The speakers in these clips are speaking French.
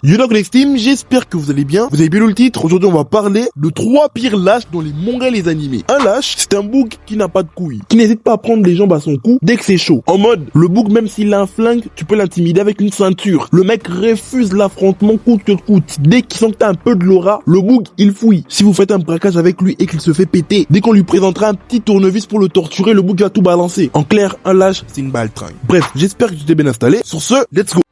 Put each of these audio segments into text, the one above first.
Yo donc les Steam, j'espère que vous allez bien. Vous avez bien lu le titre. Aujourd'hui on va parler de 3 pires lâches dans les mangas et les animés. Un lâche, c'est un bouc qui n'a pas de couilles, qui n'hésite pas à prendre les jambes à son cou dès que c'est chaud. En mode, le bouc même s'il a un flingue, tu peux l'intimider avec une ceinture. Le mec refuse l'affrontement coûte que coûte. Dès qu'il sent que t'as un peu de l'aura, le bouc il fouille. Si vous faites un braquage avec lui et qu'il se fait péter, dès qu'on lui présentera un petit tournevis pour le torturer, le bouc va tout balancer. En clair, un lâche, c'est une baltringue. Bref, j'espère que tu t'es bien installé. Sur ce, let's go.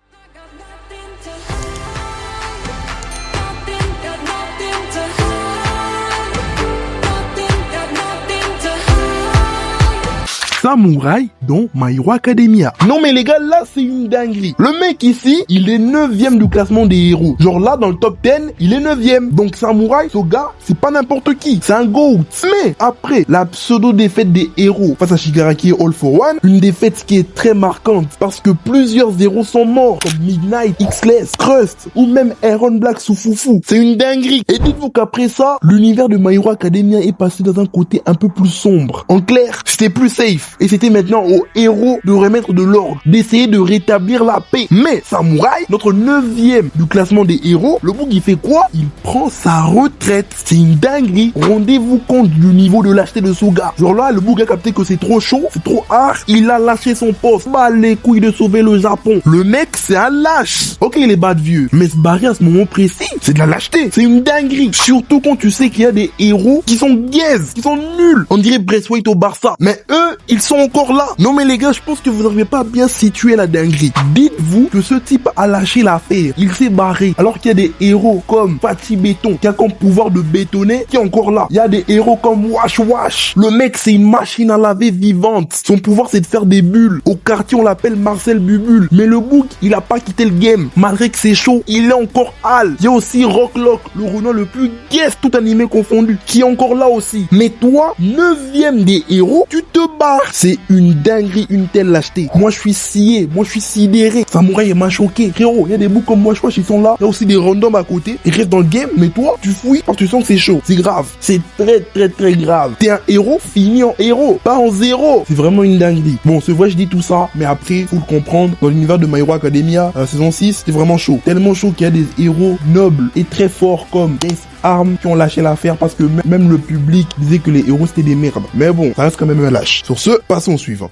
Samouraï dans My Hero Academia. Non mais les gars, là c'est une dinguerie. Le mec ici, il est 9ème du classement des héros. Genre là, dans le top 10, il est 9ème. Donc Samouraï, ce gars, c'est pas n'importe qui. C'est un GOAT. Mais après la pseudo-défaite des héros face à Shigaraki et All for One, une défaite qui est très marquante parce que plusieurs héros sont morts, comme Midnight, X-Less, Crust ou même Iron Black sous Foufou. C'est une dinguerie. Et dites-vous qu'après ça, l'univers de My Hero Academia est passé dans un côté un peu plus sombre. En clair, c'était plus safe. Et c'était maintenant aux héros de remettre de l'ordre, d'essayer de rétablir la paix. Mais Samouraï, notre 9ème du classement des héros, le bouc il fait quoi? Il prend sa retraite. C'est une dinguerie. Rendez-vous compte du niveau de lâcheté de ce gars. Genre là, le bouc a capté que c'est trop chaud, c'est trop hard. Il a lâché son poste. Bah les couilles de sauver le Japon. Le mec, c'est un lâche. Ok, il est bas de vieux. Mais se barrer à ce moment précis, c'est de la lâcheté. C'est une dinguerie. Surtout quand tu sais qu'il y a des héros qui sont gaze, qui sont nuls. On dirait Braithwaite au Barça. Mais eux, ils sont encore là. Non mais les gars, je pense que vous n'arrivez pas à bien situer la dinguerie. Dites-vous que ce type a lâché l'affaire. Il s'est barré. Alors qu'il y a des héros comme Fatih Béton, qui a comme pouvoir de bétonner, qui est encore là. Il y a des héros comme Wash Wash. Le mec, c'est une machine à laver vivante. Son pouvoir, c'est de faire des bulles. Au quartier, on l'appelle Marcel Bubule. Mais le bouc, il a pas quitté le game. Malgré que c'est chaud, il est encore hal. Il y a aussi Rocklock, le Ronin le plus guest, tout animé confondu, qui est encore là aussi. Mais toi, 9ème des héros, tu te barres. C'est une dinguerie, une telle lâcheté. Moi, je suis scié. Moi, je suis sidéré. Samouraï m'a choqué. Frérot, il y a des boucs comme moi, je crois, ils sont là. Il y a aussi des randoms à côté. Ils restent dans le game. Mais toi, tu fouilles parce que tu sens que c'est chaud. C'est grave. C'est très, très, très grave. T'es un héros fini en héros. Pas en zéro. C'est vraiment une dinguerie. Bon, c'est vrai, je dis tout ça. Mais après, faut le comprendre. Dans l'univers de My Hero Academia, saison 6, c'est vraiment chaud. Tellement chaud qu'il y a des héros nobles et très forts comme Armes qui ont lâché l'affaire parce que même le public disait que les héros c'était des merdes. Mais bon, ça reste quand même un lâche. Sur ce, passons au suivant.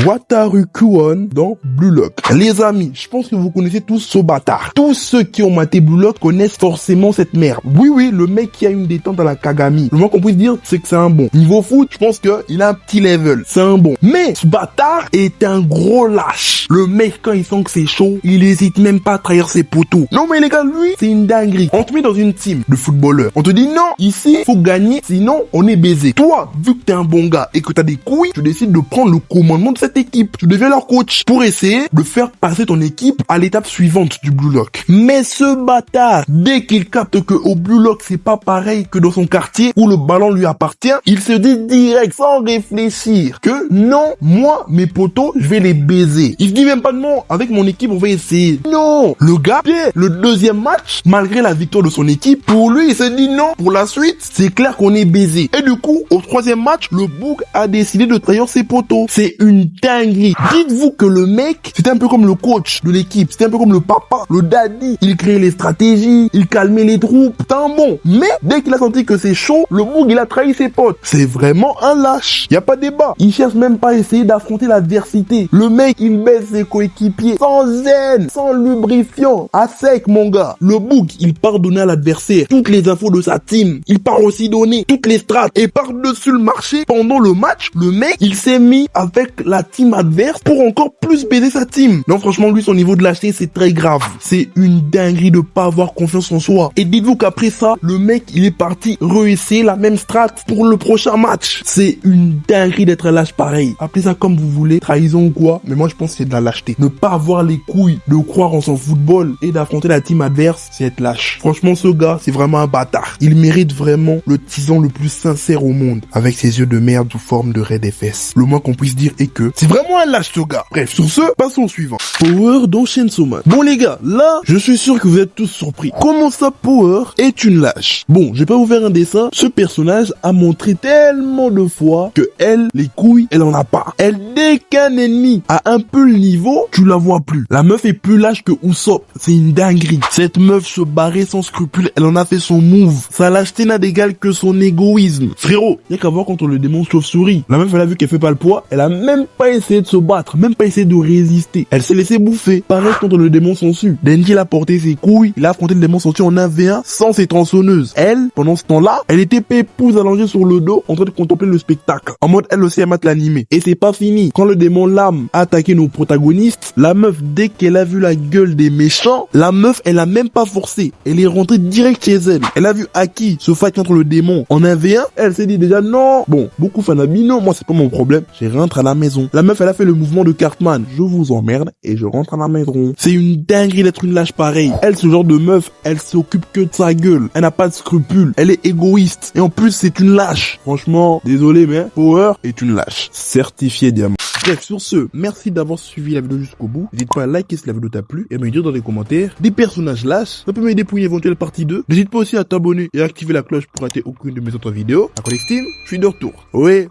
Wataru Kuon dans Blue Lock. Les amis, je pense que vous connaissez tous ce bâtard. Tous ceux qui ont maté Blue Lock connaissent forcément cette merde. Oui, le mec qui a une détente à la Kagami. Le moins qu'on puisse dire, c'est que c'est un bon. Niveau foot, je pense qu'il a un petit level. C'est un bon. Mais ce bâtard est un gros lâche. Le mec, quand il sent que c'est chaud, il hésite même pas à trahir ses poteaux. Non mais les gars, lui, c'est une dinguerie. On te met dans une team de footballeurs. On te dit non, ici, faut gagner, sinon on est baisé. Toi, vu que t'es un bon gars et que t'as des couilles, tu décides de prendre le commandement de cette équipe. Tu deviens leur coach pour essayer de faire passer ton équipe à l'étape suivante du Blue Lock. Mais ce bâtard, dès qu'il capte que au Blue Lock c'est pas pareil que dans son quartier où le ballon lui appartient, il se dit direct, sans réfléchir, que non, moi, mes potos, je vais les baiser. Il se dit même pas non, avec mon équipe on va essayer. Non, le gars, dès le 2e match, malgré la victoire de son équipe, pour lui il se dit non, pour la suite, c'est clair qu'on est baisé. Et du coup, au 3e match, le bouc a décidé de trahir ses potos. C'est une dinguerie. Dites-vous que le mec, c'était un peu comme le coach de l'équipe, c'était un peu comme le papa, le daddy. Il créait les stratégies, il calmait les troupes, c'est un bon. Mais dès qu'il a senti que c'est chaud, le bouc il a trahi ses potes. C'est vraiment un lâche. Y a pas de débat. Il cherche même pas à essayer d'affronter l'adversité. Le mec il baisse ses coéquipiers sans zen, sans lubrifiant, à sec mon gars. Le bouc il part donner à l'adversaire toutes les infos de sa team. Il part aussi donner toutes les strates et par-dessus le marché pendant le match. Le mec il s'est mis avec la team adverse pour encore plus baiser sa team. Non franchement lui son niveau de lâcheté c'est très grave. C'est une dinguerie de pas avoir confiance en soi. Et dites-vous qu'après ça le mec il est parti réessayer la même strat pour le prochain match. C'est une dinguerie d'être un lâche pareil. Appelez ça comme vous voulez, trahison ou quoi, mais moi je pense que c'est de la lâcheté. Ne pas avoir les couilles de croire en son football et d'affronter la team adverse, c'est être lâche. Franchement ce gars c'est vraiment un bâtard. Il mérite vraiment le tison le plus sincère au monde avec ses yeux de merde sous forme de raies des fesses. Le moins qu'on puisse dire est que C'est vraiment un lâche, ce gars. Bref, sur ce, passons au suivant. Power dans Chainsaw Man. Bon les gars, là, je suis sûr que vous êtes tous surpris. Comment ça, Power est une lâche? Bon, je vais pas vous faire un dessin. Ce personnage a montré tellement de fois que elle, les couilles, elle en a pas. Elle, dès qu'un ennemi a un peu le niveau, tu la vois plus. La meuf est plus lâche que Usopp. C'est une dinguerie. Cette meuf se barrait sans scrupule. Elle en a fait son move. Sa lâcheté n'a d'égal que son égoïsme. Frérot, y'a qu'à voir contre le démon chauve-souris. La meuf, elle a vu qu'elle fait pas le poids. Elle a même pas essayé de se battre. Même pas essayé de résister. Elle s'est laissée bouffer. Pareil contre le démon sensu. Denji a porté ses couilles. Il a affronté le démon sensu en 1v1 sans ses tronçonneuses. Elle, pendant ce temps-là, elle était pépouse allongée sur le dos en train de contempler le spectacle. En mode, elle aussi, elle mate l'animé. Et c'est pas fini. Quand le démon lame a attaqué nos protagonistes, la meuf, dès qu'elle a vu la gueule des méchants, la meuf, elle a même pas forcé. Elle est rentrée direct chez elle. Elle a vu Aki se fight contre le démon en 1v1. Elle s'est dit déjà non. Bon, beaucoup Fanabi, non, moi c'est pas mon problème. Je rentre à la maison. La meuf, elle a fait le mouvement de Cartman. Je vous emmerde et je rentre à la maison. C'est une dinguerie d'être une lâche pareille. Elle, ce genre de meuf, elle s'occupe que de sa gueule. Elle n'a pas de scrupules. Elle est égoïste. Et en plus, c'est une lâche. Franchement, désolé, mais Power est une lâche. Certifié diamant. Bref, sur ce, merci d'avoir suivi la vidéo jusqu'au bout. N'hésite pas à liker si la vidéo t'a plu et à me dire dans les commentaires des personnages lâches. Ça peut m'aider pour une éventuelle partie 2. N'hésite pas aussi à t'abonner et à activer la cloche pour rater aucune de mes autres vidéos. À Connextime, je suis de retour. Oui.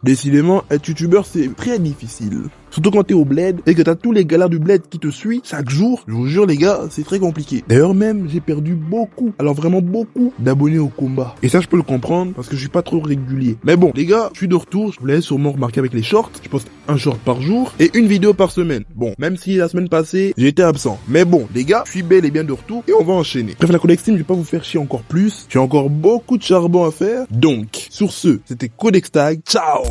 Décidément, être youtubeur, c'est très difficile. Surtout quand t'es au bled et que t'as tous les galères du bled qui te suivent chaque jour. Je vous jure les gars, c'est très compliqué. D'ailleurs même, j'ai perdu beaucoup, alors vraiment beaucoup d'abonnés au combat. Et ça je peux le comprendre parce que je suis pas trop régulier. Mais bon, les gars, je suis de retour. Je vous l'avais sûrement remarqué avec les shorts. Je poste un short par jour et une vidéo par semaine. Bon, même si la semaine passée, j'ai été absent. Mais bon, les gars, je suis bel et bien de retour et on va enchaîner. Bref, la Codextime, je vais pas vous faire chier encore plus. J'ai encore beaucoup de charbon à faire. Donc, sur ce, c'était Codextag. Ciao!